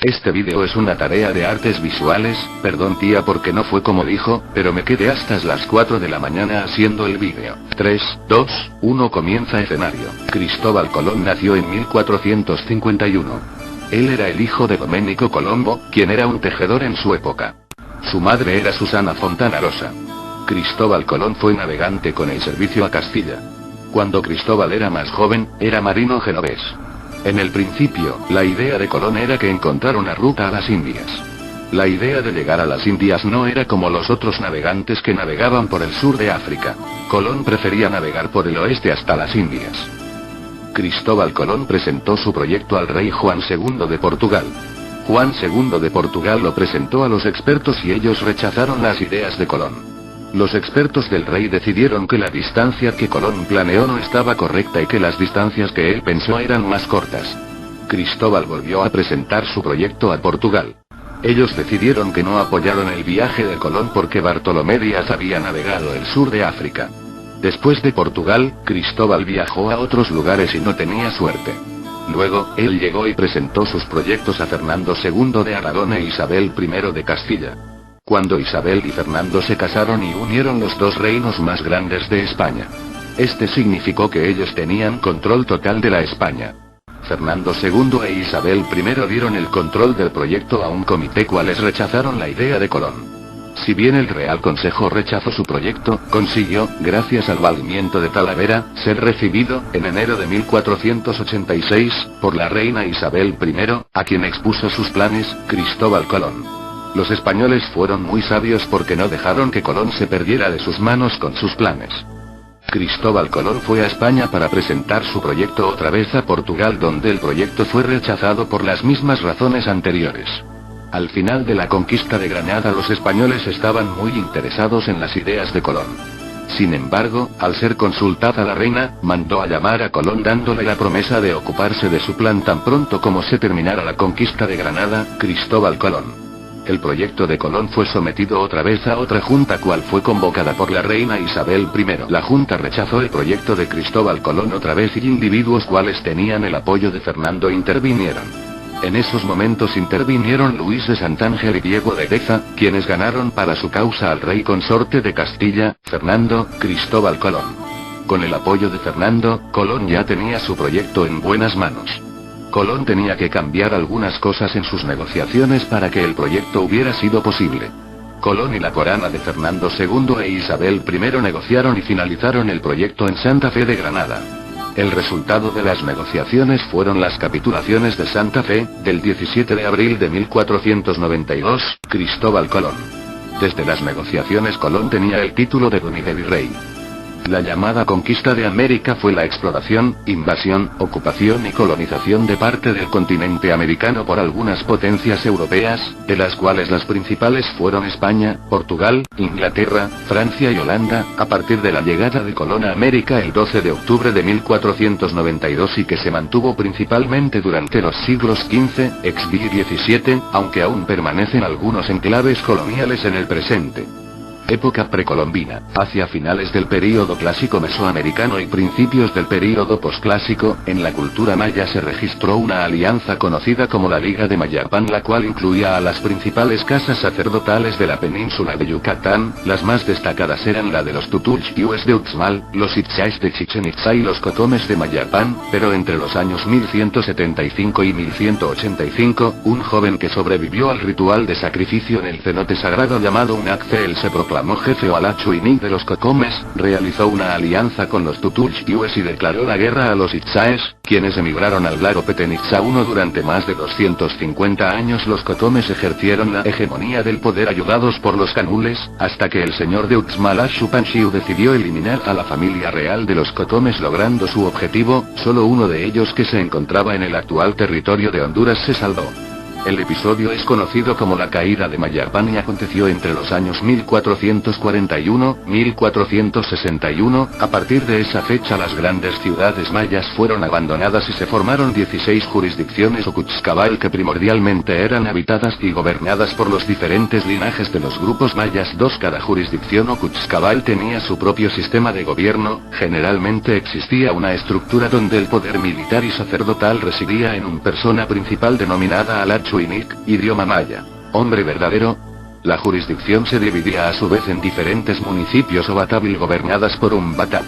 Este vídeo es una tarea de artes visuales, perdón tía porque no fue como dijo, pero me quedé hasta las 4 de la mañana haciendo el vídeo. 3, 2, 1 comienza escenario. Cristóbal Colón nació en 1451. Él era el hijo de Domenico Colombo, quien era un tejedor en su época. Su madre era Susana Fontana Rosa. Cristóbal Colón fue navegante con el servicio a Castilla. Cuando Cristóbal era más joven, era marino genovés. En el principio, la idea de Colón era que encontrar una ruta a las Indias. La idea de llegar a las Indias no era como los otros navegantes que navegaban por el sur de África. Colón prefería navegar por el oeste hasta las Indias. Cristóbal Colón presentó su proyecto al rey Juan II de Portugal. Juan II de Portugal lo presentó a los expertos y ellos rechazaron las ideas de Colón. Los expertos del rey decidieron que la distancia que Colón planeó no estaba correcta y que las distancias que él pensó eran más cortas. Cristóbal volvió a presentar su proyecto a Portugal. Ellos decidieron que no apoyaron el viaje de Colón porque Bartolomé Díaz había navegado el sur de África. Después de Portugal, Cristóbal viajó a otros lugares y no tenía suerte. Luego, él llegó y presentó sus proyectos a Fernando II de Aragón e Isabel I de Castilla. Cuando Isabel y Fernando se casaron y unieron los dos reinos más grandes de España. Este significó que ellos tenían control total de la España. Fernando II e Isabel I dieron el control del proyecto a un comité cuales rechazaron la idea de Colón. Si bien el Real Consejo rechazó su proyecto, consiguió, gracias al valimiento de Talavera, ser recibido, en enero de 1486, por la reina Isabel I, a quien expuso sus planes, Cristóbal Colón. Los españoles fueron muy sabios porque no dejaron que Colón se perdiera de sus manos con sus planes. Cristóbal Colón fue a España para presentar su proyecto otra vez a Portugal, donde el proyecto fue rechazado por las mismas razones anteriores. Al final de la conquista de Granada los españoles estaban muy interesados en las ideas de Colón. Sin embargo, al ser consultada la reina, mandó a llamar a Colón dándole la promesa de ocuparse de su plan tan pronto como se terminara la conquista de Granada. Cristóbal Colón. El proyecto de Colón fue sometido otra vez a otra junta cual fue convocada por la reina Isabel I. La junta rechazó el proyecto de Cristóbal Colón otra vez y individuos cuales tenían el apoyo de Fernando intervinieron. En esos momentos intervinieron Luis de Santángel y Diego de Deza, quienes ganaron para su causa al rey consorte de Castilla, Fernando, Cristóbal Colón. Con el apoyo de Fernando, Colón ya tenía su proyecto en buenas manos. Colón tenía que cambiar algunas cosas en sus negociaciones para que el proyecto hubiera sido posible. Colón y la corona de Fernando II e Isabel I negociaron y finalizaron el proyecto en Santa Fe de Granada. El resultado de las negociaciones fueron las capitulaciones de Santa Fe, del 17 de abril de 1492, Cristóbal Colón. Desde las negociaciones Colón tenía el título de don y de virrey. La llamada conquista de América fue la exploración, invasión, ocupación y colonización de parte del continente americano por algunas potencias europeas, de las cuales las principales fueron España, Portugal, Inglaterra, Francia y Holanda, a partir de la llegada de Colón a América el 12 de octubre de 1492 y que se mantuvo principalmente durante los siglos XV, XV y XVII, aunque aún permanecen algunos enclaves coloniales en el presente. Época precolombina. Hacia finales del período clásico mesoamericano y principios del período posclásico, en la cultura maya se registró una alianza conocida como la Liga de Mayapán, la cual incluía a las principales casas sacerdotales de la península de Yucatán. Las más destacadas eran la de los Tutulchíes de Uxmal, los Itzáes de Chichen Itzá y los Cotomes de Mayapán, pero entre los años 1175 y 1185, un joven que sobrevivió al ritual de sacrificio en el cenote sagrado llamado Unacel se proclamó jefe o alachuiní de los Cocomes, realizó una alianza con los Tutulchíes y declaró la guerra a los Itzáes, quienes emigraron al lago Petén-Itzá I. Durante más de 250 años los Cotomes ejercieron la hegemonía del poder ayudados por los canules, hasta que el señor de Uxmal Ashupanchiu decidió eliminar a la familia real de los Cotomes logrando su objetivo. Solo uno de ellos, que se encontraba en el actual territorio de Honduras, se salvó. El episodio es conocido como la caída de Mayapán y aconteció entre los años 1441, 1461, a partir de esa fecha las grandes ciudades mayas fueron abandonadas y se formaron 16 jurisdicciones o Cuxcabal que primordialmente eran habitadas y gobernadas por los diferentes linajes de los grupos mayas. Cada jurisdicción o Cuxcabal tenía su propio sistema de gobierno. Generalmente existía una estructura donde el poder militar y sacerdotal residía en una persona principal denominada Alachu Alachuinic, idioma maya. Hombre verdadero. La jurisdicción se dividía a su vez en diferentes municipios o batabil gobernadas por un batab.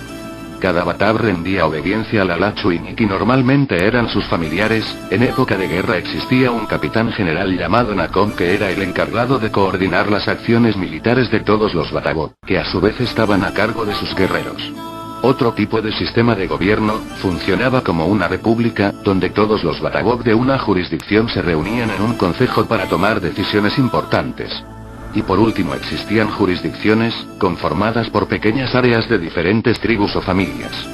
Cada batab rendía obediencia al Alachuinic y normalmente eran sus familiares. En época de guerra existía un capitán general llamado Nacom que era el encargado de coordinar las acciones militares de todos los batabot, que a su vez estaban a cargo de sus guerreros. Otro tipo de sistema de gobierno, funcionaba como una república, donde todos los batabot de una jurisdicción se reunían en un consejo para tomar decisiones importantes. Y por último existían jurisdicciones, conformadas por pequeñas áreas de diferentes tribus o familias.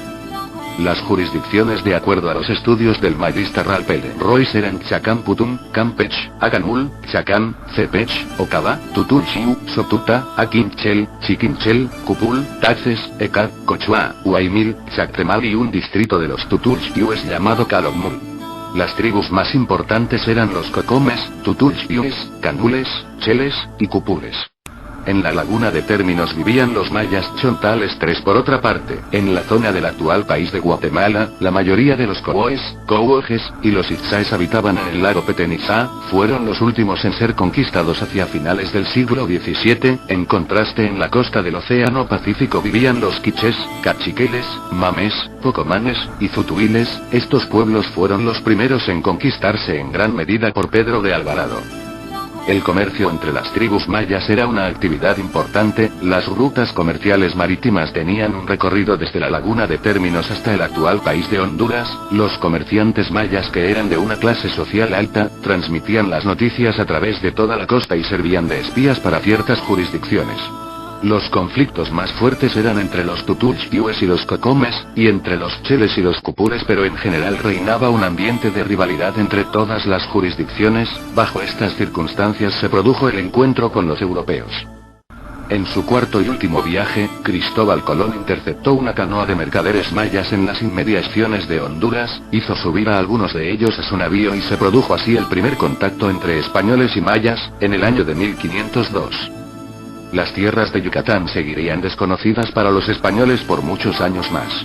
Las jurisdicciones de acuerdo a los estudios del Magister Ralpele Royce eran Chacán Putum, Campech, Aganmul, Chacán, Cepech, Ocaba, Tutulchiu, Sotuta, Aquinchel, Chiquinchel, Cupul, Taxes, Ecat, Cochua, Huaymil, Chactemal y un distrito de los Tutulchiues llamado Calokmul. Las tribus más importantes eran los Cocomes, Tutulchiues, Candules, Cheles, y Cupules. En la laguna de términos vivían los mayas chontales. Por otra parte, en la zona del actual país de Guatemala, la mayoría de los Coboes, Cowojes, y los Itzaes habitaban en el lago Petenizá, fueron los últimos en ser conquistados hacia finales del siglo XVII, en contraste en la costa del Océano Pacífico vivían los Quiches, Cachiqueles, Mames, Pocomanes, y Zutuiles. Estos pueblos fueron los primeros en conquistarse en gran medida por Pedro de Alvarado. El comercio entre las tribus mayas era una actividad importante. Las rutas comerciales marítimas tenían un recorrido desde la laguna de términos hasta el actual país de Honduras. Los comerciantes mayas, que eran de una clase social alta, transmitían las noticias a través de toda la costa y servían de espías para ciertas jurisdicciones. Los conflictos más fuertes eran entre los Tutulchiues y los Cocomes, y entre los Cheles y los Cupules, pero en general reinaba un ambiente de rivalidad entre todas las jurisdicciones. Bajo estas circunstancias se produjo el encuentro con los europeos. En su cuarto y último viaje, Cristóbal Colón interceptó una canoa de mercaderes mayas en las inmediaciones de Honduras, hizo subir a algunos de ellos a su navío y se produjo así el primer contacto entre españoles y mayas, en el año de 1502. Las tierras de Yucatán seguirían desconocidas para los españoles por muchos años más.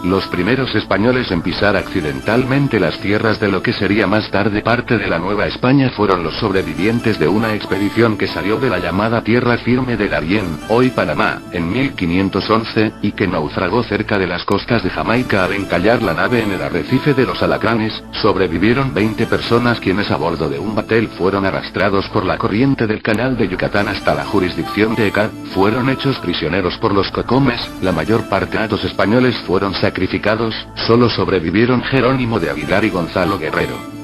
Los primeros españoles en pisar accidentalmente las tierras de lo que sería más tarde parte de la Nueva España fueron los sobrevivientes de una expedición que salió de la llamada Tierra Firme de Darién, hoy Panamá, en 1511, y que naufragó cerca de las costas de Jamaica al encallar la nave en el arrecife de los Alacranes. Sobrevivieron 20 personas quienes a bordo de un batel fueron arrastrados por la corriente del canal de Yucatán hasta la jurisdicción de Ecat, fueron hechos prisioneros por los Cocomes. La mayor parte de los españoles fueron sacrificados, solo sobrevivieron Jerónimo de Aguilar y Gonzalo Guerrero.